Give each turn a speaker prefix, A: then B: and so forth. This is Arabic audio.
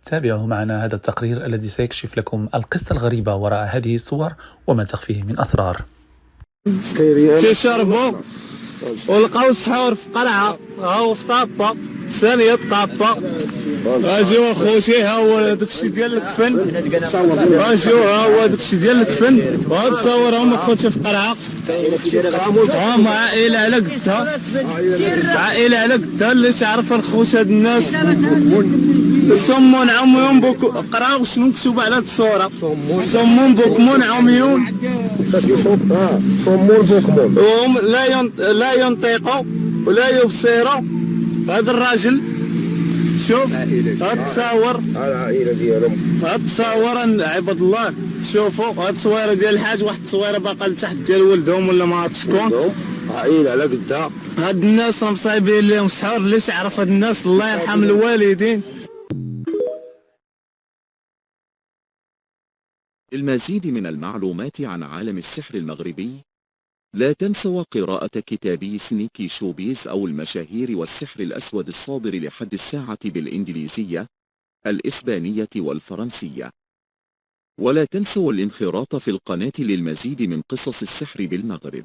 A: تابعوا معنا هذا التقرير الذي سيكشف لكم القصة الغريبة وراء هذه الصور وما تخفيه من أسرار.
B: تيشربوا ولقاو السحور في قلعة، هاو في طابة ثانية طابة، اجيو اخوتي ها هو داكشي ديال الكفن، اجيو ها هو داكشي ديال الكفن، وهاد تصاورهم اخوتي في قلعة، هم عائلة على قدها، عائلة على قدها اللي تعرف الخوت هاد الناس صمون عميون قراو شنو مكتوب على هاد الصورة، صمون بوكمون عميون،
C: صمون بوكمون،
B: وهم لا ينطقوا ولا يبصروا. هذا الراجل شوف هاد التصاور،
C: العائلة ديالهم،
B: هاد التصاور عباد الله شوفوا هاد التصويره ديال الحاج، واحد التصويره باقا لتحت ديال ولدهم ولا ما عرفتش شكون،
C: عائلة على قدها.
B: هاد الناس مصايبين لهم سحور، اللي تعرف هاد الناس الله يرحم الوالدين.
D: المزيد من المعلومات عن عالم السحر المغربي لا تنسوا قراءة كتابي سنيكي شوبيز أو المشاهير والسحر الأسود الصادر لحد الساعة بالإنجليزية، الإسبانية والفرنسية. ولا تنسوا الانخراط في القناة للمزيد من قصص السحر بالمغرب.